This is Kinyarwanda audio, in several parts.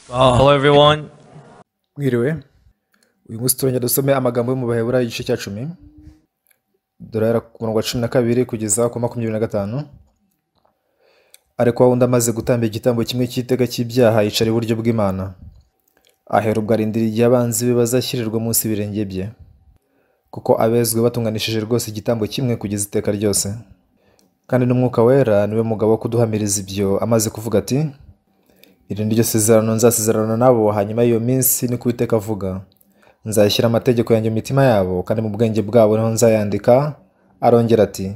Hello everyone. Mwiriwe, uyu munsi turongera dusome amagambo yo mu Baheburayo igice cya 10 durahera ku murongo wa 12 kugeza ku 25. Ariko wa wundi amaze gutamba igitambo kimwe cy'iteka cy'ibyaha yicara iburyo bw'Imana, ahera ubwo arindira igihe abanzi be bazashyirirwa munsi y'ibirenge bye, kuko abezwe batunganishije rwose igitambo kimwe kugeza iteka ryose. Kandi n'Umwuka Wera niwe mugabo wo kuduhamiriza ibyo, amaze kuvuga ati, iri ni ryo sezerano nzasezerana nabo hanyuma y'iyo minsi, ni ko Uwiteka avuga, nzashyira amategeko yanjye mu mitima yabo, kandi mu bwenge bwabo niho nzayandika. Arongera ati,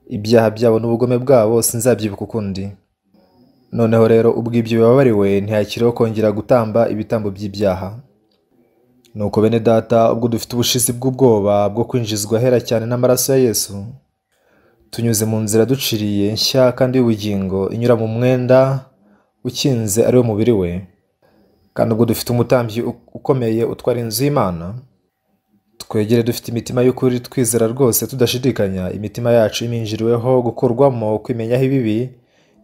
ibyaha byabo n'ubugome bwabo sinzabyibuka ukundi. Noneho rero ubwo ibyo bibabariwe, ntihakiriho kongera gutamba ibitambo by'ibyaha. Nuko bene data, ubwo dufite ubushizi bw'ubwoba bwo kwinjizwa ahera cyane n'amaraso ya Yesu, tunyuze mu nzira duciriye nshya kandi y'ubugingo inyura mu mwenda ukinze ari wo mubiri we, kandi ubwo dufite umutambyi ukomeye utwara inzu y'Imana, twegere dufite imitima y'ukuri, twizera rwose tudashidikanya, imitima yacu iminjiriweho gukurwamo kwimenyaho ibibi,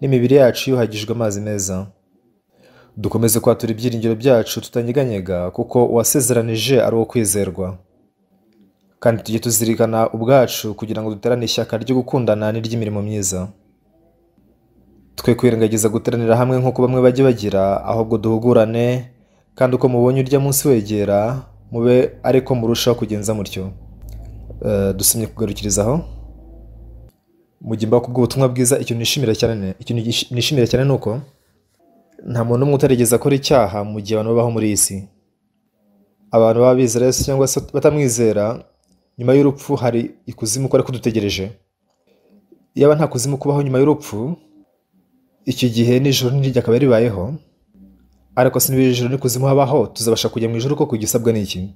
n'imibiri yacu yuhagijwe amazi meza. Dukomeze kwatura ibyiringiro byacu tutanyeganyega, kuko uwasezeranije ari uwo kwizerwa. Kandi tujye tuzirikana ubwacu kugira ngo duterane ishyaka ryo gukundana n'iry'imirimo myiza. Twe kwirengagiza guteranira hamwe nk'uko bamwe bajya bagira, ahubwo duhugurane, kandi uko mubonye urya munsi wegera, mube ariko murushaho kugenza mutyo. Dusomye kugarukiriza aho. Mu gihe mbakubwa ubutumwa bwiza, ikintu nishimira cyane nuko nta muntu n'umwe utarigeze akora icyaha mu gihe abantu babaho muri iyi si. Abantu baba bizera Yesu cyangwa se batamwizera, nyuma y'urupfu hari ikuzimu ko ari kudutegereje. Yaba nta kuzimu kubaho nyuma y'urupfu, icyo gihe n'ijoro ntiryakaba ribayeho. Ariko se niba ijoro n'ikuzimu habaho, tuzabasha kujya mu ijoro koko igisabwa n'iki?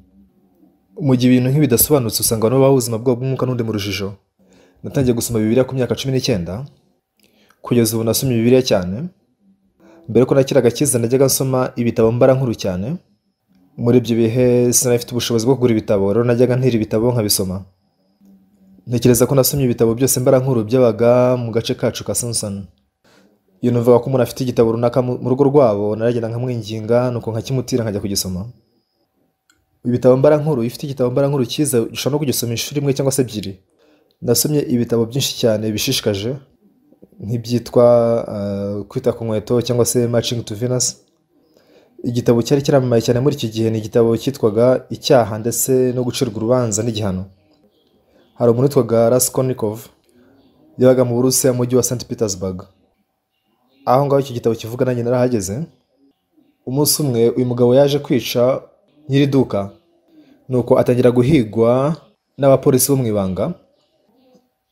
Mu gihe ibintu nk'ibidasobanutse, usanga abantu babaho ubuzima bwabo bw'umwuka n'undi mu rujijo. Natangiye gusoma Bibiliya ku myaka 19, kugeza ubu nasomye Bibiliya cyane. Mbere ko nakiraga agakiza najyaga nsoma ibitabo mbarankuru cyane. Muri ibyo bihe sinafite ubushobozi bwo kugura ibitabo, rero najyaga ntira ibitabo nkabisoma. Ntekereza ko nasomye ibitabo byose mbarankuru byabaga mu gace kacu ka Samson. Iyo numvaga ko umuntu afite igitabo runaka mu rugo rwabo, naragenda nkamwinginga, nuko nkakimutira nkajya kugisoma. Ibitabo mbarankuru, ifite igitabo mbarankuru cyiza ushobora no kugisoma inshuro imwe cyangwa se ebyiri. Nasomye ibitabo byinshi cyane bishishikaje, nk'ibyitwa kwita ku nkweto cyangwa se Matching to Venus. Igitabo cyari kiramamaye cyane muri iki gihe ni igitabo cyitwaga Icyaha ndetse no gucirwa urubanza n'igihano. Hari umuntu witwaga Raskolnikov, yabaga mu Burusiya mu mujyi wa St. Petersburg. Aho ngaho icyo gitabo kivuga nanjye narahageze. Umunsi umwe uyu mugabo yaje kwica nyiri iduka, nuko atangira guhigwa n'abapolisi bo mu ibanga.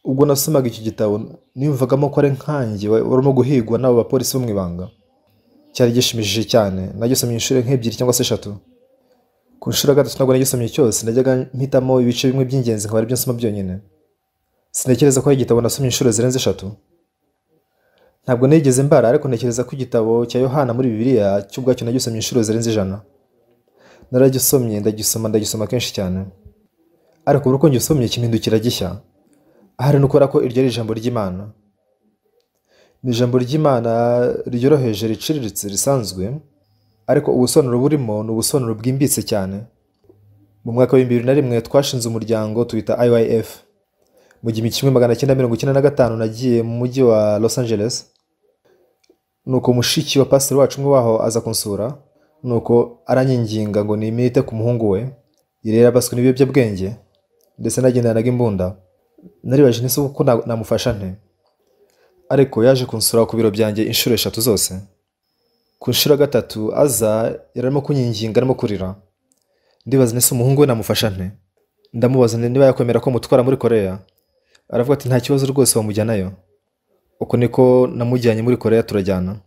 Ubwo nasomaga iki gitabo niyumvagamo ko ari nkanjye warimo guhigwa n'abo bapolisi bo mu ibanga. Cyari gishimishije cyane. Nagisomye inshuro nk'ebyiri cyangwa se 3. Ku nshuro ya gatatu ntabwo nagisomye cyose, najyaga mpitamo ibice bimwe by'ingenzi nkaba ari byo nsoma byonyine. Sinekereza ko ari igitabo nasomye inshuro zirenze 3. Ntabwo nigeze mbara, ariko ntekereza ko igitabo cya Yohana muri Bibiliya cy'ubwacyo nagisomye inshuro zirenze 100. Naragisomye, ndagisoma kenshi cyane. Ariko uko ngisomye kimpindukira gishya. Ahari nukora ko iryo ari ijambo ry'Imana. Ni ijambo ry'Imana ryoroheje, riciriritse, risanzwe, ariko ubusobanuro burimo ni ubusobanuro bwimbitse cyane. Mu mwaka wa 2001 twashinze umuryango tuwita IYF. Mu gihumbi 1995 nagiye mu mujyi wa Los Angeles. Nuko mushiki wa pastor wacu umwe waho aza kunsura, nuko aranyinginga ngo nimite ku muhungu we irera baswe n'ibiyobyabwenge ndetse nagendanaga imbunda. Naribaje nese uko namufasha nte, ariko yaje kunsura ku biro byanjye inshuro 3 zose. Ku nshuro ya gatatu aza yarimo kunyinginga, arimo kurira. Ndibaza nese umuhungu we namufasha nte. Ndamubaza niba yakwemera ko mutwara muri Korea. Aravuga ati nta kibazo rwose wamujyanayo. Uko niko namujyanye muri Korea, turajyana.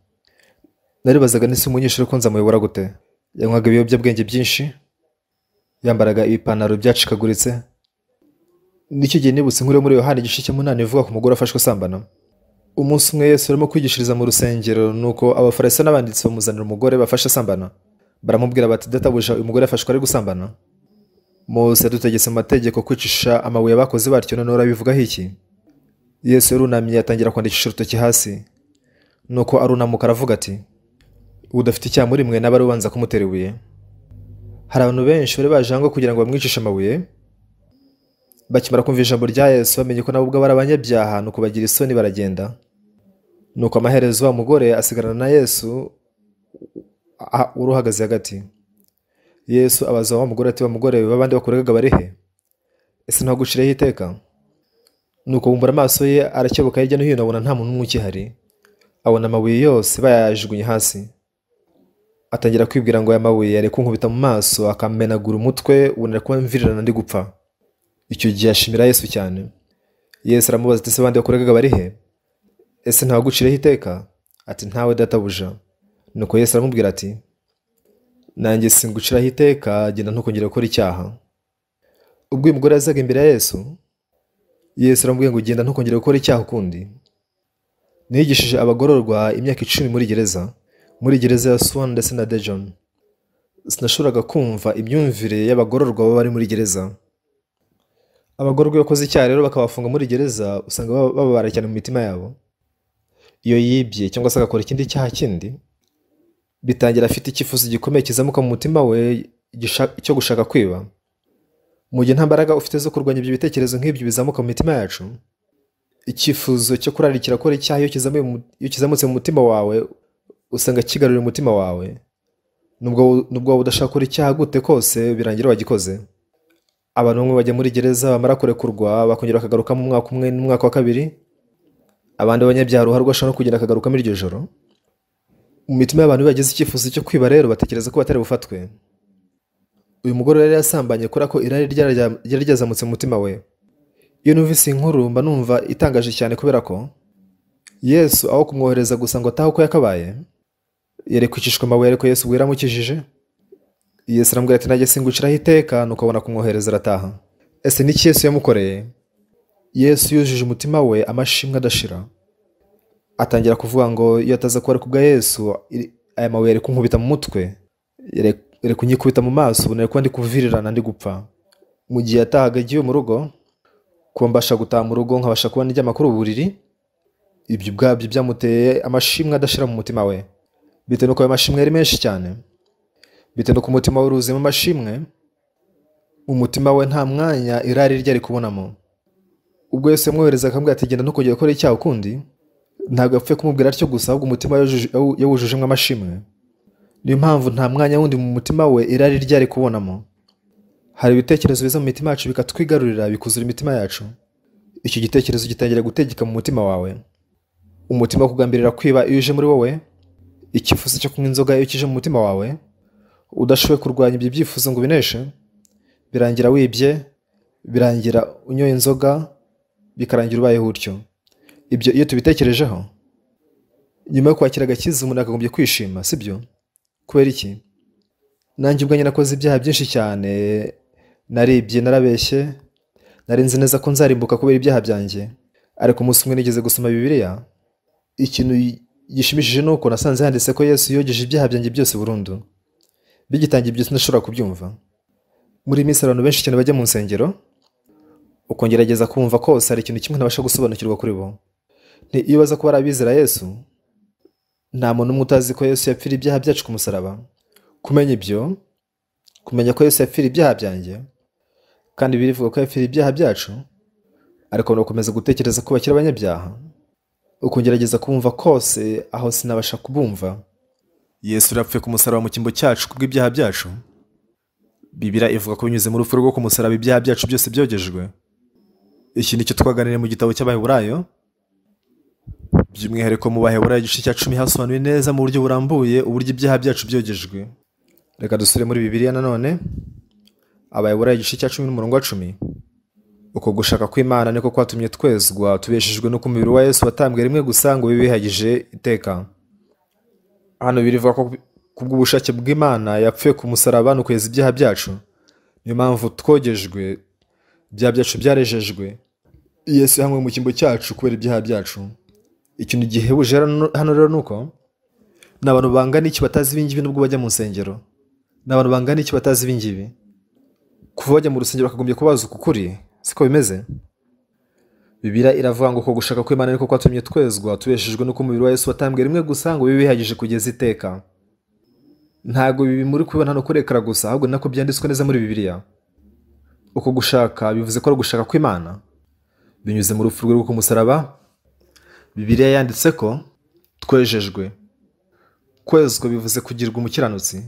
Naribazaga nese umunyeshuri ko nzamuyobora gute. Yanywaga ibiyobyabwenge byinshi, yambaraga ibipantaro byacikaguritse. Nicyo gihe nibutse inkuru yo muri Yohana igice cya 8 ivuga ku mugore afashwe asambana. Umunsi umwe Yesu arimo kwigishiriza mu rusengero, nuko abafarisi n'abanditsi bamuzanira umugore bafashe asambana. Baramubwira bati, databuja uyu mugore afashwe ari gusambana. Mose yadutegetse mu mategeko kwicisha amabuye abakozi batyo, none urabivugaho iki? Yesu yarunamye atangira kwandikisha urutoki hasi. Nuko arunamuka aravuga ati, udafite icyaha muri mwe n'abari ubanza kumutera ibuye. Hari abantu benshi bari baje aho kugira ngo bamwicishe amabuye, bakimara kumva ijambo rya Yesu bamenye ko nabo ubwo bari abanyabyaha, nuko bagira isoni baragenda. Nuko amaherezo wa mugore asigarana na Yesu wari uhagaze hagati. Yesu abaza wa mugore ati, wa mugore babandi bakuregaga bari he? Ese ntagucireho iteka? Nuko bumbura amaso ye arakebuka hirya no hino, abona nta muntu n'umwe ukihari. Abona amabuye yose bayajugunye hasi. Atangira kwibwira ngo aya mabuye yari kunkubita mu maso akamenagura umutwe, ubona ko mvirirana ndi gupfa. Icyo gihe ashimira Yesu cyane. Yesu aramubaza ati, se abandi bakuregaga bari he? Ese ntagucireho iteka? Ati, ntawe databuja. Nuko Yesu aramubwira ati, nanjye singuciraho iteka, genda ntukongere gukora icyaha. Ubwo uyu mugore yazaga imbere ya Yesu, Yesu aramubwira ngo genda ntukongere gukora icyaha ukundi. Nigishije abagororwa imyaka 10 muri gereza ya Swan ndetse na Dejon. Sinashoboraga kumva imyumvire y'abagororwa baba bari muri gereza. Abagororwa bakoze icyaha rero bakabafunga muri gereza, usanga bababara cyane mu mitima yabo. Iyo yibye cyangwa se agakora ikindi cyaha kindi, bitangira afite icyifuzo gikomeye kizamuka mu mutima we cyo gushaka kwiba. Mu gihe nta mbaraga ufite zo kurwanya ibyo bitekerezo nk'ibyo bizamuka mu mitima yacu, icyifuzo cyo kurarikira gukora icyaha iyo kizamutse mu mutima wawe, usanga kigarurira umutima wawe. Nubwo udashaka gukora icyaha gute kose, birangira wagikoze. Abantu bamwe bajya muri gereza, bamara kurekurwa bakongera bakagaruka mu mwaka umwe n'umwaka wa kabiri. Abandi banyabyaha ruharwa bashobora kugenda akagaruka muri iryo joro. Mu mitima y'abantu bagize icyifuzo cyo kwiba rero batekereza ko batari bufatwe. Uyu mugore yari yasambanye kubera ko irari ryari ryazamutse mu mutima we. Iyo numvise inkuru mba numva itangaje cyane, kubera ko Yesu aho kumwohereza gusa ngo atahe uko yakabaye, yari kwicishwa amabuye, ariko Yesu ubwo yaramukijije. Yesu aramubwira ati, nanjye singuciraho iteka, nuko abona kumwohereza arataha. Ese niki Yesu yamukoreye? Yesu yujuje umutima we amashimwe adashira. Atangira kuvuga ngo iyo ataza kuba ari kubwa Yesu, aya mabuye yari kunkubita mu mutwe, yari kunyikubita mu maso, ubona ko ndi kuvirirana ndi gupfa. Mu gihe yatahaga agiye mu rugo, kuba mbasha gutaha mu rugo nkabasha kuba ndyama kuri uburiri, ibyo ubwabyo byamuteye amashimwe adashira mu mutima we. Bitewe nuko ayo mashimwe yari menshi cyane, bitewe nuko umutima we uruzuyemo amashimwe, umutima we nta mwanya irari ryari kubonamo. Ubwo Yesu yamwohereza akamubwira ati, genda ntukongere gukora icyaha ukundi, ntabwo yapfuye kumubwira atyo gusa, ahubwo umutima yawujujemo amashimwe. Niyo mpamvu nta mwanya wundi mu mutima we irari ryari kubonamo. Hari ibitekerezo biza mu mitima yacu bikatwigarurira, bikuzura imitima yacu. Icyo gitekerezo gitangira gutegeka mu mutima wawe. Umutima wo kugambirira kwiba iyo uje muri wowe, icyifuzo cyo kunywa inzoga iyo kije mu mutima wawe, udashoboye kurwanya ibyo byifuzo ngo bineshe, birangira wibye, birangira unyoye inzoga, bikarangira ubayeho utyo. Ibyo iyo tubitekerejeho, nyuma yo kwakira agakiza umuntu akagombye kwishima, sibyo? Kubera iki? Nanjye ubwanjye nakoze ibyaha byinshi cyane, naribye, narabeshye, nari nzi neza ko nzarimbuka kubera ibyaha byanjye. Ariko umunsi umwe nigeze gusoma Bibiliya, ikintu gishimishije nuko nasanze handitse ko Yesu yogeje ibyaha byanjye byose burundu. Bigitangiye byose ndashobora kubyumva. Muri minsi abantu benshi cyane bajya mu nsengero, ukongerageza kumva kose hari ikintu kimwe ntabasha gusobanukirwa kuri bo. Iyo baza kuba arabizera Yesu, nta muntu umwe utazi ko Yesu yapfira ibyaha byacu ku musaraba. Kumenya ibyo, kumenya ko Yesu yapfira ibyaha byanjye, kandi birivuga ko yapfira ibyaha byacu, ariko unakomeza gutekereza ko bakiri abanyabyaha, ukongerageza kumva kose aho sinabasha kubumva. Yesu yapfuye ku musaraba mu cyimbo cyacu kubw'ibyaha byacu. Bibiliya ivuga ko binyuze mu rupfu rwo ku musaraba ibyaha byacu byose byogejwe. Iki nicyo twaganiriye mu gitabo cy'Abaheburayo, by'umwihariko mu Baheburayo igice cya 10 hasobanuye neza mu buryo burambuye uburyo ibyaha byacu byogejwe. Reka dusure muri Bibiliya nanone, Abaheburayo igice cya 10 n'umurongo wa 10. Uko gushaka kw'Imana niko kwatumye twezwa, tubeshejwe no ku mubiri wa Yesu watambwe rimwe gusa ngo bibe bihagije iteka. Hano birivuga ko kubw'ubushake bw'Imana yapfuye ku musaraba no kweza ibyaha byacu. Niyo mpamvu twogejwe, ibyaha byacu byarejejwe. Yesu yahamwe mu cyimbo cyacu kubera ibyaha byacu. Ikintu gihebuje hano rero nuko n'abantu bangana iki batazi ibingibi nubwo bajya mu nsengero. N'abantu bangana iki batazi ibingibi. Kuva bajya mu rusengero bakagombye kubaza ukuri, siko bimeze? Bibiliya iravuga ngo ko gushaka kw'Imana niko kwatumye twezwa, tubeshejwe no ku mubiri wa Yesu watambwe rimwe gusa ngo bibe bihagije kugeza iteka. ntabwo ibi muri kubibona hano kuri ekara gusa, ahubwo nako byanditswe neza muri Bibiliya. Uko gushaka bivuze ko ari ugushaka kw'Imana binyuze mu rupfu rwe ku musaraba. Bibiliya yanditse ko twejejwe. Kwezwa bivuze kugirwa umukiranutsi.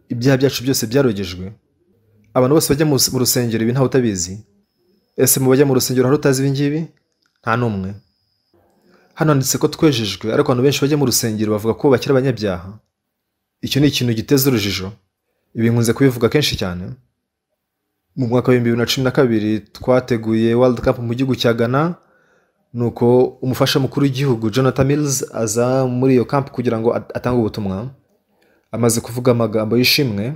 Ibyaha byacu byose byarogejwe. Abantu bose bajya mu rusengero, ibi ntawe utabizi. Ese mu bajya mu rusengero hari utazi ibi ngibi? Nta n'umwe. Hano handitse ko twejejwe, ariko abantu benshi bajya mu rusengero bavuga ko bakiri abanyabyaha. Icyo ni ikintu giteza urujijo. Ibi nkunze kubivuga kenshi cyane. Mu mwaka wa 2012 twateguye World Cup mu gihugu cya Ghana, nuko umufasha mukuru w'igihugu Jonathan Mills aza muri iyo camp kugira ngo atange ubutumwa. Amaze kuvuga amagambo y'ishimwe,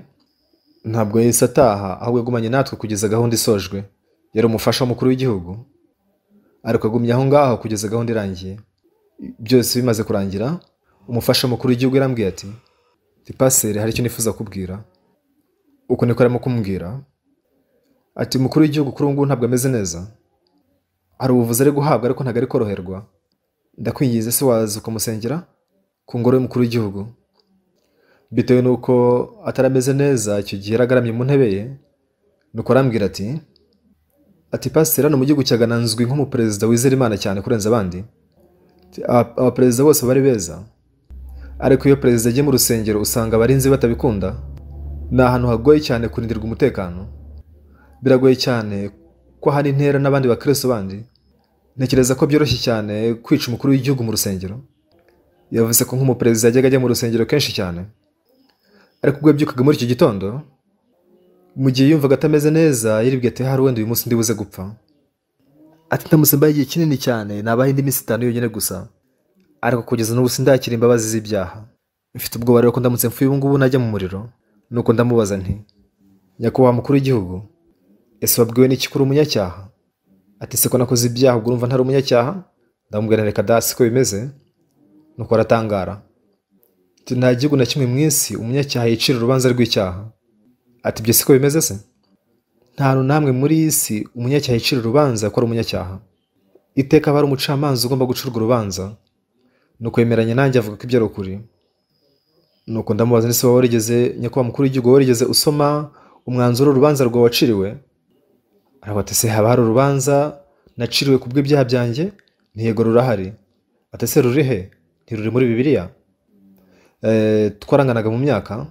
ntabwo yahise ataha, ahubwo yagumanye natwe kugeza gahunda isojwe. Yari umufasha mukuru w'igihugu, ariko agumye aho ngaho kugeza gahunda irangiye. Byose bimaze kurangira, umufasha mukuru w'igihugu yarambwiye ati paseri, hari icyo nifuza kubwira. Uko niko arimo kumbwira ati umukuru w'igihugu kuri ubu ngubu ntabwo ameze neza, hari ubuvuzi ari guhabwa ariko ntabwo ari koroherwa. Ndakwingize se waza ukamusengera ku ngoro y'umukuru w'igihugu. Bitewe n'uko atarameze neza icyo gihe yaragaramye mu ntebe ye, nuko arambwira ati paseri, hano mu gihugu cya Ghana nzwi nk'umuperezida wizera Imana cyane kurenza abandi. Abaperezida bose bari beza, ariko iyo perezida agiye mu rusengero usanga abarinzi batabikunda. Ni ahantu hagoye cyane kurindirwa umutekano. Biragoye cyane ko hari intera n'abandi bakristo bandi. Ntekereza ko byoroshye cyane kwica umukuru w'igihugu mu rusengero. Yavuze ko nk'umuperezida yajyaga ajya mu rusengero kenshi cyane, ariko ubwo yabyukaga muri icyo gitondo, mu gihe yumvaga atameze neza, yiribwiye ati hari wenda uyu munsi ndibuze gupfa. Ati ndamusembaye igihe kinini cyane, nabaho indi minsi 5 yonyine gusa, ariko kugeza n'ubu sindakira imbabazi z'ibyaha. Mfite ubwoba rero ko ndamutse mfuye ubu ngubu najya mu muriro. Nuko ndamubaza nti, nyakubahwa mukuru w'igihugu, ese wabwiwe n'iki kuri umunyacyaha? Ati se ko nakoze ibyaha ubwo urumva ntari umunyacyaha? Ndamubwira reka dasi ko bimeze. Nuko aratangara. Ati nta gihugu na kimwe mu isi umunyacyaha yicira urubanza rw'icyaha. Ati byo siko bimeze se? Nta hantu namwe muri iyi si umunyacyaha yicira urubanza ko ari umunyacyaha. Iteka aba ari umucamanza ugomba gucurwa urubanza. Nuko yemeranya nanjye avuga ko ibyo ari ukuri. Nuko ndamubaza nise wowe warigeze, nyakubahwa mukuru w'igihugu, warigeze usoma umwanzuro w'urubanza rwawe waciriwe? Aravuga ati se haba hari urubanza naciriwe ku bw'ibyaha byanjye? Ntiyego rurahari. Ati se ruri he? Ntiruri muri Bibiliya? Twaranganaga mu myaka,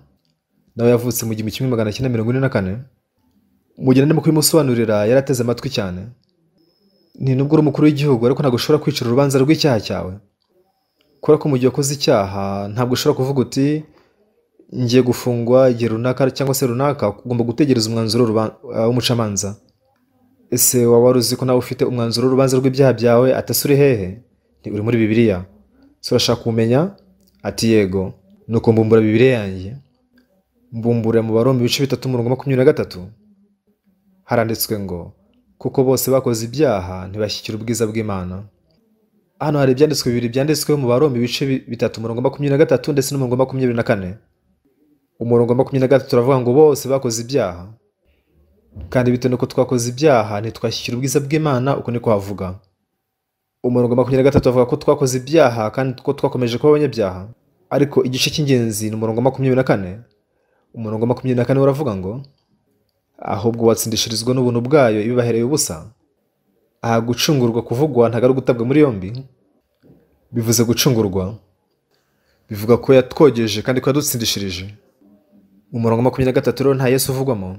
nawe yavutse mu 1944. Mu gihe ndimo kubimusobanurira yarateze amatwi cyane. Ni nubwo uri umukuru w'igihugu, ariko ntabwo ushobora kwicira urubanza rw'icyaha cyawe. Kubera ko mu gihe ukoze icyaha ntabwo ushobora kuvuga uti ngiye gufungwa igihe runaka cyangwa se runaka. Ugomba gutegereza umwanzuro w'umucamanza. Ese waba wari uzi ko nawe ufite umwanzuro w'urubanza rw'ibyaha byawe? Atase uri hehe? Ni uri muri Bibiliya. So urashaka kumenya? Ati yego. Nuko mbumbura Bibiliya yanjye, mbumbura mu Baroma 3:23. Haranditswe ngo kuko bose bakoze ibyaha ntibashyikira ubwiza bw'Imana. Hano hari ibyanditswe bibiri byanditsweho mu Baroma 3:23 ndetse no 24. Umurongo 23 turavuga ngo bose bakoze ibyaha, kandi bitewe nuko twakoze ibyaha ntitwashyikira ubwiza bw'Imana. Uko niko havuga. Umurongo 23 avuga ko twakoze ibyaha kandi ko twakomeje kuba abanyabyaha, ariko igice cy'ingenzi ni umurongo 24. Umurongo 24 uravuga ngo ahubwo watsindishirizwa n'ubuntu bwayo ibibahereye ubusa. Aha gucungurwa kuvugwa ntago ari gutabwa muri yombi. Bivuze gucungurwa, bivuga ko yatwogeje kandi ko yadutsindishirije. Umurongo 23 rero nta Yesu uvugwamo.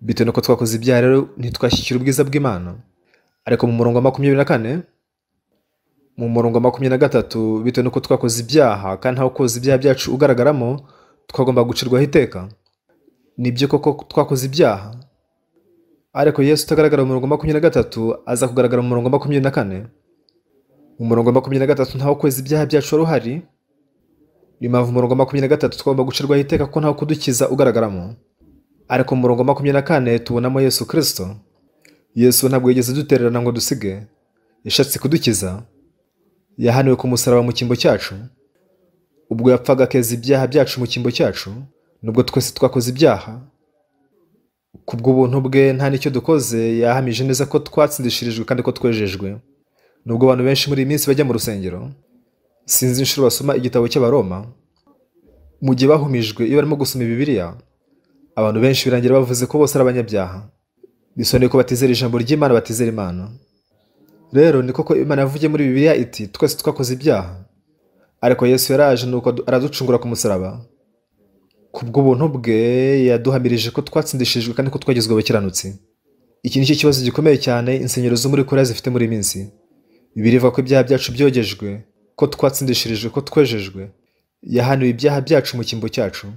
Bitewe nuko twakoze ibyaha rero ntitwashyikira ubwiza bw'Imana. Ariko mu murongo 24, mu murongo 23, bitewe nuko twakoze ibyaha kandi ntaho koza ibyaha byacu ugaragaramo, twagomba gucirwaho iteka. Nibyo koko twakoze ibyaha, ariko Yesu utagaragara mu murongo 23 aza kugaragara mu murongo 24. Mu murongo 23 ntaho koza ibyaha byacu wari uhari. Niyo mpamvu mu murongo 23 twagomba gucirwaho iteka ko ntaho kudukiza ugaragaramo. Ariko mu murongo 24 tubonamo Yesu Kristo. Yesu ntabwo yigeze dutererana ngo dusige. Yashatse kudukiza. Yahaniwe ku musaraba mu cyimbo cyacu. Ubwo yapfaga akeza ibyaha byacu mu cyimbo cyacu, nubwo twese twakoze ibyaha. Kubw'ubuntu bwe nta nicyo dukoze, yahamije neza ko twatsindishirijwe kandi ko twejejwe. Nubwo abantu benshi muri iyi minsi bajya mu rusengero, sinzi inshuro basoma igitabo cy'Abaroma, mu gihe bahumijwe iyo barimo gusoma Bibiliya, abantu benshi birangira bavuze ko bose ari abanyabyaha, bisobanuye ko batizera ijambo ry'Imana, batizera Imana. Rero ni koko Imana yavugiye muri Bibiliya iti twese twakoze ibyaha, ariko Yesu yaraje nuko araducungura ku musaraba. Kubw'ubuntu bwe yaduhamirije ko twatsindishijwe kandi ko twagizwe abakiranutsi. Iki ni cyo kibazo gikomeye cyane insengero zo muri Koreya zifite muri iyi minsi. Bibiliya ivuga ko ibyaha byacu byogejwe, ko twatsindishirijwe, ko twejejwe. Yahaniwe ibyaha byacu mu cyimbo cyacu.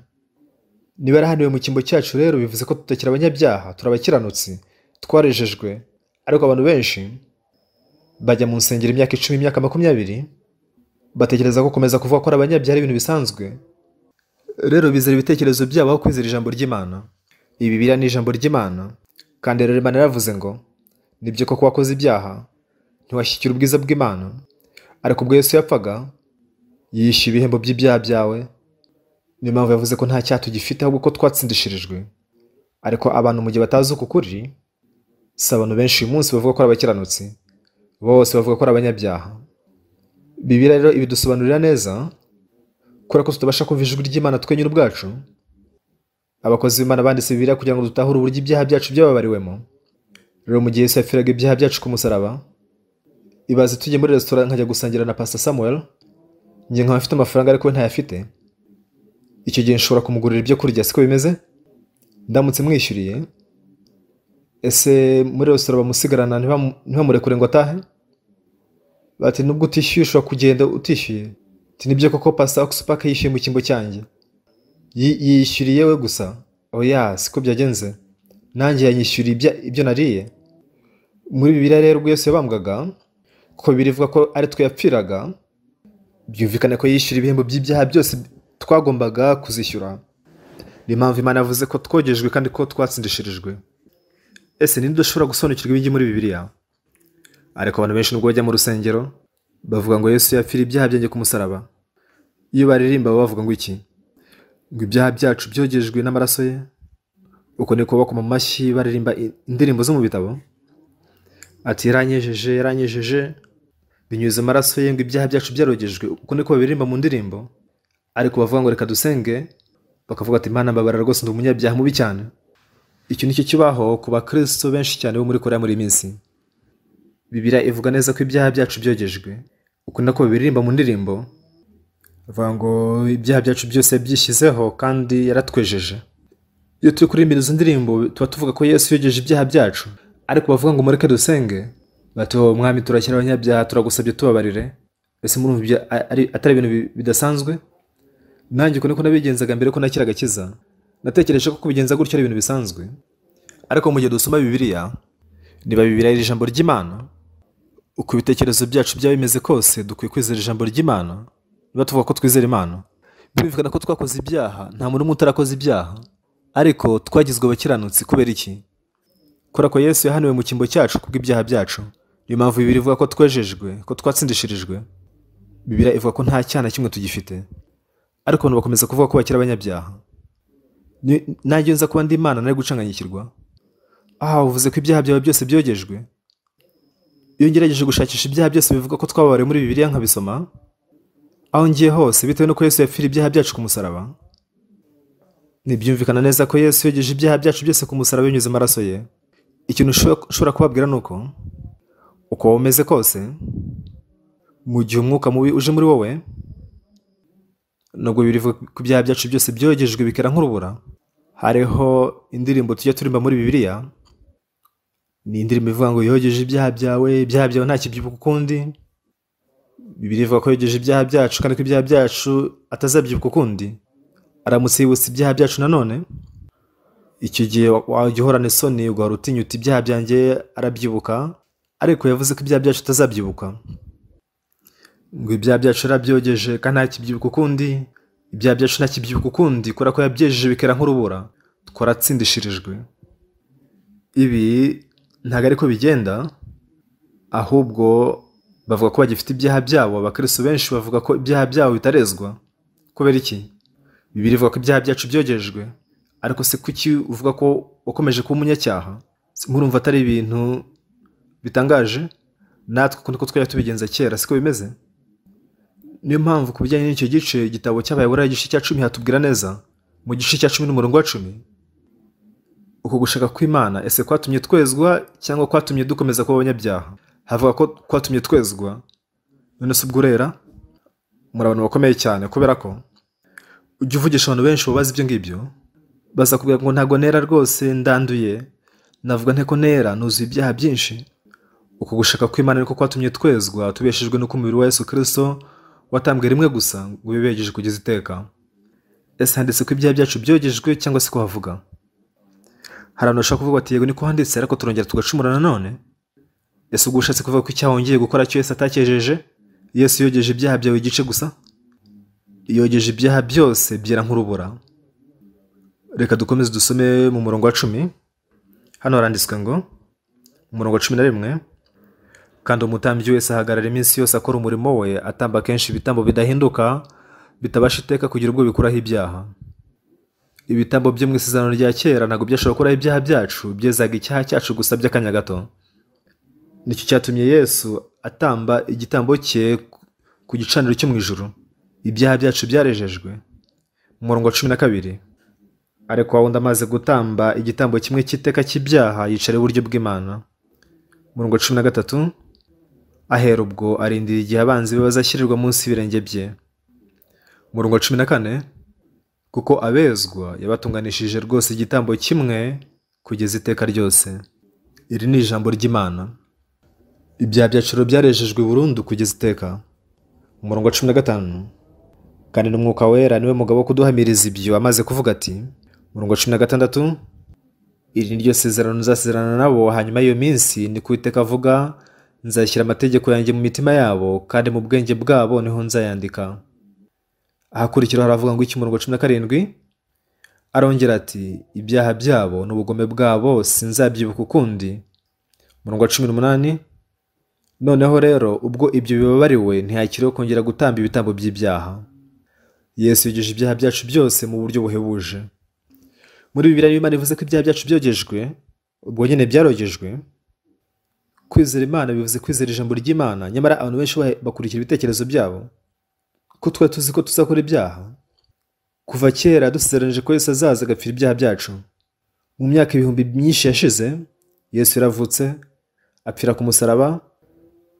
Niba yarahaniwe mu cyimbo cyacu rero bivuze ko tutakiri abanyabyaha, turi abakiranutsi, twarejejwe. Ariko abantu benshi bajya mu nsengero imyaka 10, imyaka 20, batekereza ko gukomeza kuvuga ko ari abanyabyaha ari ibintu bisanzwe. Rero bizera ibitekerezo byabo aho kwizera ijambo ry'Imana. Ibi Bibiliya ni ijambo ry'Imana, kandi rero Imana yaravuze ngo nibyo koko wakoze ibyaha ntiwashyikira ubwiza bw'Imana, ariko ubwo Yesu yapfaga yishyuye ibihembo by'ibyaha byawe. Niyo mpamvu yavuze ko nta cyaha tugifite ahubwo ko twatsindishirijwe. Ariko abantu mu gihe batazi uku kuri, si abantu benshi uyu munsi bavuga ko ari abakiranutsi, bose bavuga ko ari abanyabyaha. Bibiliya rero ibidusobanurira neza, kubera ko tutabasha kumva ijwi ry'Imana twenyine ubwacu. Abakozi b'Imana banditse Bibiliya kugira ngo dutahure uburyo ibyaha byacu byababariwemo. Rero mu gihe Yesu yapfiraga ibyaha byacu ku musaraba, ibaze tujye muri resitora nkajya gusangira na Pastor Samuel, njye nkaba mfite amafaranga ariko we ntayafite. Icyo gihe nshobora kumugurira ibyo kurya, siko bimeze? Ndamutse mwishyuriye, ese muri resitora bamusigarana ntibamurekure ngo atahe? Bati nubwo utishyuye ushobora kugenda utishyuye. Nibyo koko Pastor Oxpac yishyuye mu cyimbo cyanjye? Yishyuriye we gusa? Oya, siko byagenze. Nanjye yanyishyuriye ibyo nariye. Muri Bibiliya rero ubwo Yesu yabambwaga, kuko Bibiliya ivuga ko ari twe yapfiraga, byumvikane ko yishyura ibihembo by'ibyaha byose twagombaga kuzishyura. Niyo mpamvu Imana yavuze ko twogejwe kandi ko twatsindishirijwe. Ese ninde udashobora gusobanukirwa ibingi muri Bibiliya? Ariko abantu benshi nubwo bajya mu rusengero bavuga ngo Yesu yapfira ibyaha byanjye ku musaraba. Iyo baririmba bavuga ngo iki? Ngo ibyaha byacu byogejwe n'amaraso ye. Uko niko bakoma amashyi baririmba indirimbo zo mu bitabo. Ati yaranyejeje binyuze amaraso ye, ngo ibyaha byacu byarogejwe. Uko niko babiririmba mu ndirimbo. Ariko bavuga ngo reka dusenge, bakavuga ati Imana mbabarira rwose ndi umunyabyaha mubi cyane. Icyo nicyo kibaho ku bakristo benshi cyane bo muri Koreya muri iyi minsi. Bibiliya ivuga neza ko ibyaha byacu byogejwe. Uko nako babiririmba mu ndirimbo, bavuga ngo ibyaha byacu byose byishyizeho kandi yaratwejeje. Iyo turi kuririmba izo ndirimbo tuba tuvuga ko Yesu yogeje ibyaha byacu. Ariko bavuga ngo mureke dusenge, bati Mwami turakira abanyabyaha, turagusabye tubabarire. Ese murumva atari ibintu bidasanzwe? Nanjye uko niko nabigenzaga mbere ko nakira agakiza. Natekereje ko kubigenza gutyo ari ibintu bisanzwe. Ariko mu gihe dusoma Bibiliya, niba Bibiliya ari ijambo ry'Imana, uko ibitekerezo byacu byaba bimeze kose dukwiye kwizera ijambo ry'Imana. Niba tuvuga ko twizera Imana, birumvikana ko twakoze ibyaha, nta muntu n'umwe utarakoze ibyaha, ariko twagizwe abakiranutsi. Kubera iki? Kubera ko Yesu yahaniwe mu cyimbo cyacu kubw'ibyaha byacu. Niyo mpamvu Bibiliya ivuga ko twejejwe, ko twatsindishirijwe. Bibiliya ivuga ko nta cyaha na kimwe tugifite. Ariko abantu bakomeza kuvuga ko bakiri abanyabyaha. Nanjye nza kuba ndi Imana nari gucanganyikirwa. Uvuze ko ibyaha byawe byose byogejwe? Iyo ngerageje gushakisha ibyaha byose bivuga ko twababariwe muri Bibiliya nkabisoma, aho ngiye hose bitewe nuko Yesu yapfira ibyaha byacu ku musaraba, nibyumvikana neza ko Yesu yogeje ibyaha byacu byose ku musaraba binyuze amaraso ye. Ikintu ushobora kubabwira nuko uko waba umeze kose, mu gihe umwuka mubi uje muri wowe, nubwo bivuga ko ibyaha byacu byose byogejwe bikera nk'urubura. Hariho indirimbo tujya turimba muri Bibiliya, ni indirimbo ivuga ngo yogeje ibyaha byawe nta kibyibuka ukundi. Bibiliya ivuga ko yogeje ibyaha byacu kandi ko ibyaha byacu atazabyibuka ukundi. Aramutse yibutse ibyaha byacu nanone, icyo gihe wajya uhorana isoni, ugahora utinya uti ibyaha byanjye arabyibuka. Ariko yavuze ko ibyaha byacu atazabyibuka, ngo ibyaha byacu yarabyogeje kandi nta kibyibuka ukundi. Ibyaha byacu nta kibyibuka ukundi kubera ko yabyejeje bikera nk'urubura. Twaratsindishirijwe. Ibi ntabwo ariko bigenda, ahubwo bavuga ko bagifite ibyaha byabo. Abakristo benshi bavuga ko ibyaha byabo bitarezwa. Kubera iki? Bibiliya ivuga ko ibyaha byacu byogejwe, ariko se kuki uvuga ko wakomeje kuba umunyacyaha? Murumva atari ibintu bitangaje? Natwe kuko twari tubigenza kera, siko bimeze? niyo mpamvu ku bijyanye n'icyo gice igitabo cy'Abaheburayo igice cya 10 hatubwira neza mu gice cya 10 n'umurongo wa 10 uko gushaka kw'Imana ese kwatumye twezwa cyangwa kwatumye dukomeza kuba abanyabyaha. Havuga ko kwatumye twezwa. None se ubwo urera muri abantu bakomeye cyane, kubera ko ujya uvugisha abantu benshi babaza ibyo ngibyo baza kubwira ngo ntago nera rwose, ndanduye, navuga nteko nera, nuzuye ibyaha byinshi. Uko gushaka kw'Imana niko kwatumye twezwa, tubeshejwe n'uko umubiri wa Yesu Kristo watambwe rimwe gusa ngo bibegeje kugeza iteka. Ese handitse ko ibyaha byacu byogejwe cyangwa se ko havuga? Hari abantu bashaka kuvuga ati yego niko handitse, ariko turongera tugacumura nanone. Ese ubwo ushatse kuvuga ko icyaha wongeye gukora cyo Yesu atakejeje? Yesu yogeje ibyaha byawe igice gusa? Yogeje ibyaha byose byera nk'urubura. Reka dukomeze dusome mu murongo wa 10. Hano haranditswe ngo mu murongo wa 11, kandi umutambyi wese ahagarara iminsi yose akora umurimo we, atamba kenshi ibitambo bidahinduka bitabasha iteka kugira ubwo bikuraho ibyaha. Ibitambo byo mu isezerano rya kera ntabwo byashobora gukuraho ibyaha byacu, byezaga icyaha cyacu gusa by'akanya gato. Nicyo cyatumye Yesu atamba igitambo cye ku gicaniro cyo mu ijuru. Ibyaha byacu byarejejwe. Mu murongo wa 12, ariko wawundi amaze gutamba igitambo kimwe cy'iteka cy'ibyaha yicara iburyo bw'Imana. Mu murongo wa 13, ahera ubwo arindira igihe abanzi be bazashyirirwa munsi y'ibirenge bye. Mu murongo wa 14, kuko abezwa yabatunganishije rwose igitambo kimwe kugeza iteka ryose. Iri ni ijambo ry'Imana. Ibyaha byacu byarejejwe burundu kugeza iteka. Mu murongo wa 15, kandi n'Umwuka Wera niwe mugabo wo kuduhamiriza ibyo, amaze kuvuga ati mu murongo wa 16, iri ni ryo sezerano nzasezerana nabo hanyuma y'iyo minsi, ni ku Uwiteka avuga, nzashyira amategeko yanjye mu mitima yabo kandi mu bwenge bwabo niho nzayandika. Ahakurikiraho haravuga ngo iki? Mu murongo wa 17, arongera ati ibyaha byabo n'ubugome bwabo sinzabyibuka ukundi. Mu murongo wa 18, noneho rero ubwo ibyo bibabariwe ntihakiriho kongera gutamba ibitambo by'ibyaha. Yesu yogeje ibyaha byacu byose mu buryo buhebuje. Muri Bibiliya Imana ivuze ko ibyaha byacu byogejwe, ubwo nyine byarogejwe. Kwizera Imana bivuze kwizera ijambo ry'Imana, nyamara abantu benshi bakurikira ibitekerezo byabo. Ko twari tuzi ko tuzakora ibyaha kuva kera, dusezeranije ko Yesu azaza agapfira ibyaha byacu. Mu myaka ibihumbi myinshi yashize Yesu yaravutse, apfira ku musaraba,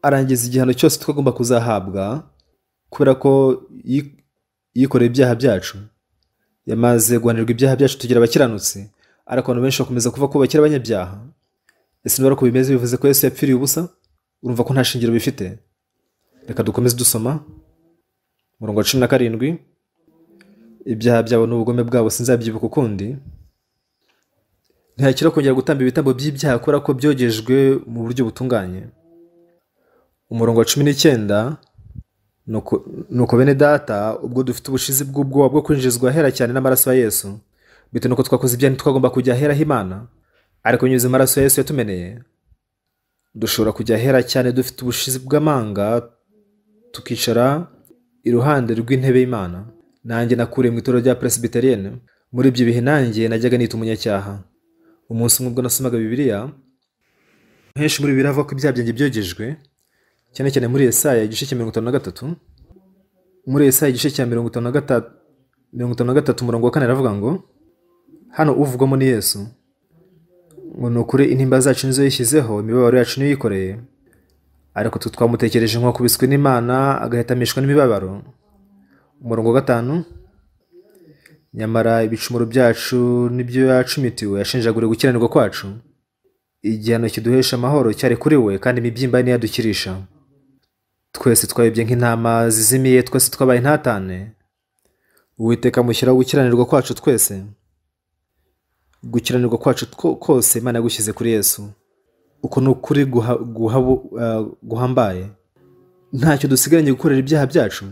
arangiza igihano cyose twagomba kuzahabwa kubera ko yikoreye ibyaha byacu. Yamaze guhanirwa ibyaha byacu tugira abakiranutsi, ariko abantu benshi bakomeza kuva ko bakira abanyabyaha. Ese niba uko bimeze bivuze ko Yesu yapfiriye ubusa? Urumva ko nta shingiro bifite. Reka dukomeze dusoma murongo wa 17, ibyaha byabo n'ubugome bwabo sinzabyibuka ukundi. Ntihakiriho kongera gutamba ibitambo by'ibyaha kubera ko byogejwe mu buryo butunganye. Umurongo wa 19, nuko bene data, ubwo dufite ubushizi bw'ubwoba bwo kwinjizwa ahera cyane n'amaraso ya Yesu, bitewe nuko twakoze ibyaha ntitwagomba kujya ahera h'Imana, ariko nyuze amaraso ya Yesu yatumeneye dushobora kujya ahera cyane dufite ubushizi bw'amanga, tukicara iruhande rw'intebe y'Imana. Nanjye nakuriye mu itorero rya Presbyterienne. Muri ibyo bihe nanjye najyaga nita umunyacyaha. Umunsi umwe ubwo nasomaga Bibiliya, henshi muri Bibiliya havuga ko ibyaha byanjye byogejwe, cyane cyane muri Yesaya igice cya 53. Muri Yesaya igice cya 53 umurongo wa 4 aravuga ngo hano uvugwamo ni Yesu, ngo nukuri intimba zacu nizo yishyizeho, imibabaro yacu niyo yikoreye, ariko twe twamutekereje nk'uwakubiswe n'Imana agahetamishwa n'imibabaro. Umurongo wa 5, nyamara ibicumuro byacu nibyo yacumitiwe, yashenjaguriwe gukiranirwa kwacu. Igihano kiduhesha amahoro cyari kuri we, kandi imibyimba niyo yadukirisha. Twese twayobye nk'intama zizimiye, twese twabaye intatane. Uwiteka amushyiraho gukiranirwa kwacu twese. Gukiranirwa kwacu kose Imana yagushyize kuri Yesu. Uko ni ukuri guhambaye. Ntacyo dusigaranye gukorera ibyaha byacu.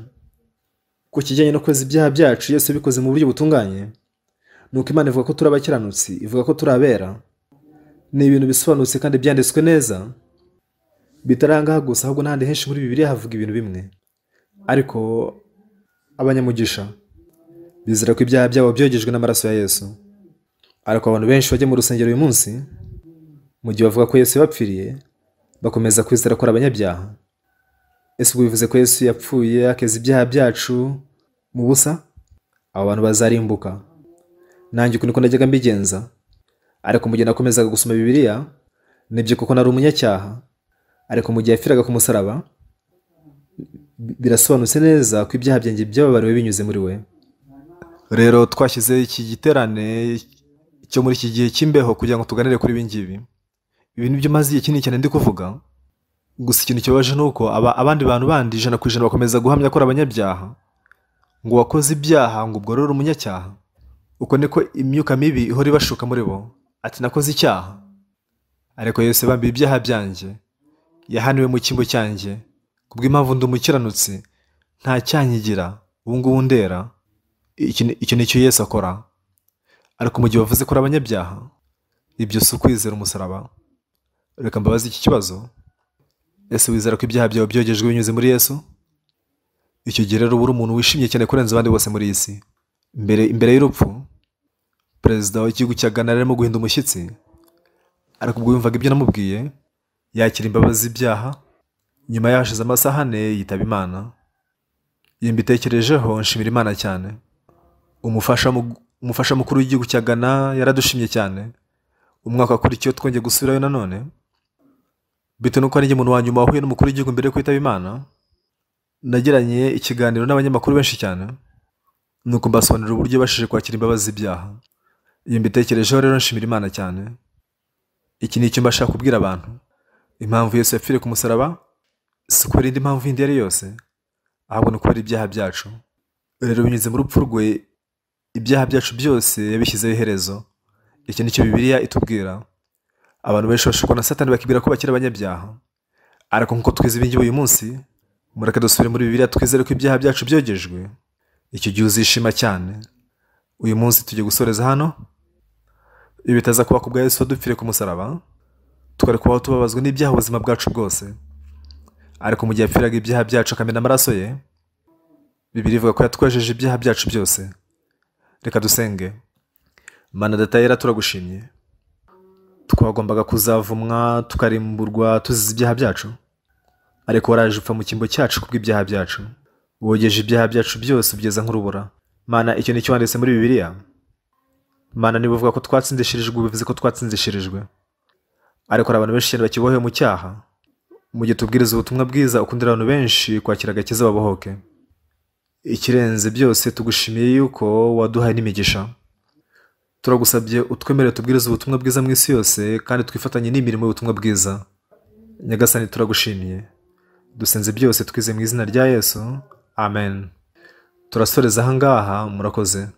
Ku kijyanye no kweza ibyaha byacu, Yesu yabikoze mu buryo butunganye. Nuko Imana ivuga ko turi abakiranutsi, ivuga ko turi abera. Ni ibintu bisobanutse kandi byanditswe neza. Bitarangaha gusa, ahubwo n'ahandi henshi muri Bibiliya havuga ibintu bimwe. Ariko abanyamugisha bizera ko ibyaha byabo byogejwe n'amaraso ya Yesu. Ariko abantu benshi bajya mu rusengero uyu munsi, mu gihe bavuga ko Yesu yabapfiriye, bakomeza kwizera ko ari abanyabyaha. ese ubwo bivuze ko Yesu yapfuye akeza ibyaha byacu mu busa? Abo bantu bazarimbuka. Nanjye uko niko najyaga mbigenza, ariko mu gihe nakomezaga gusoma Bibiliya, nibyo koko nari umunyacyaha, ariko mu gihe yapfiraga ku musaraba, birasobanutse neza ko ibyaha byanjye byababariwe binyuze muri we. Rero twashyize iki giterane cyo muri iki gihe cy'imbeho kugira ngo tuganire kuri ibi ngibi. Ibi nibyo maze igihe kinini cyane ndi kuvuga. Gusa ikintu kibabaje ni uko abandi bantu bandi 100% bakomeza guhamya ko ari abanyabyaha, ngo wakoze ibyaha ngo ubwo rero umunyacyaha. Uko niko imyuka mibi ihora ibashuka muri bo, ati nakoze icyaha. Ariko Yesu yabambiye ibyaha byanjye, yahaniwe mu cyimbo cyanjye, kubw'impamvu ndi umukiranutsi, nta cyanyigira, ubu ngubu ndera. Icyo nicyo Yesu akora. Ariko mu gihe bavuze ko ari abanyabyaha, ibyo si ukwizera umusaraba. Reka mbabaze iki kibazo: ese wizera ko ibyaha byawe byogejwe binyuze muri Yesu? Icyo gihe rero uri umuntu wishimye cyane kurenza abandi bose muri iyi si. Imbere y'urupfu, perezida w'igihugu cya Ghana arimo guhinda umushyitsi, ariko ubwo yumvaga ibyo namubwiye, yakira imbabazi z'ibyaha. Nyuma yashize amasaha 4 yitaba Imana. Iyo mbitekerejeho nshimira Imana cyane. Umufasha mukuru w'igihugu cya Ghana yaradushimye cyane. Umwaka ukurikiyeho twongeye gusubirayo nanone, bitewe nuko ari njye muntu wa nyuma wahuye n'umukuru w'igihugu mbere yo kwitaba Imana. Nagiranye ikiganiro n'abanyamakuru benshi cyane, nuko mbasobanurira uburyo bashije kwakira imbabazi z'ibyaha. Iyo mbitekerejeho rero nshimira Imana cyane. Iki ni icyo mbashaka kubwira abantu: impamvu Yesu yapfiriye ku musaraba si kubera indi mpamvu yindi yari yose, ahubwo ni ukubera ibyaha byacu. Rero binyuze mu rupfu rwe, ibyaha byacu byose yabishyizeho iherezo. Iki nicyo Bibiliya itubwira. Abantu benshi bashukwa na Satani bakibwira ko bakiri abanyabyaha, ariko nkuko twize ibingibi uyu munsi, mureke dusubire muri Bibiliya twizere ko ibyaha byacu byogejwe. Icyo gihe uzishima cyane. Uyu munsi tugiye gusoreza hano. Ibi bitaza kuba kubwa Yesu wadupfiriye ku musaraba, twari kubaho tubabazwa n'ibyaha ubuzima bwacu bwose. Ariko mu gihe yapfiraga ibyaha byacu akamena amaraso ye, Bibiliya ivuga ko yatwejeje ibyaha byacu byose. Reka dusenge. Mana Data yera, turagushimye. Twagombaga kuzavumwa tukarimburwa tuzize ibyaha byacu, ariko waraje upfa mu cyimbo cyacu kubw'ibyaha byacu. Wogeje ibyaha byacu byose ugeza nk'urubura. Mana, icyo nicyo wanditse muri Bibiliya. Mana, niba uvuga ko twatsindishirijwe, bivuze ko twatsindishirijwe. Ariko hari abantu benshi cyane bakiboheye mu cyaha. Mu gihe tubwiriza ubutumwa bwiza, ukundira abantu benshi kwakira agakiza babohoke. Ikirenze byose, tugushimiye yuko waduhaye n'imigisha. Turagusabye utwemerere tubwiriza ubutumwa bwiza mu isi yose, kandi twifatanye n'imirimo y'ubutumwa bwiza. Nyagasani, turagushimiye. Dusenze byose twize mu izina rya Yesu. Amen. Turasoreza aha ngaha. Murakoze.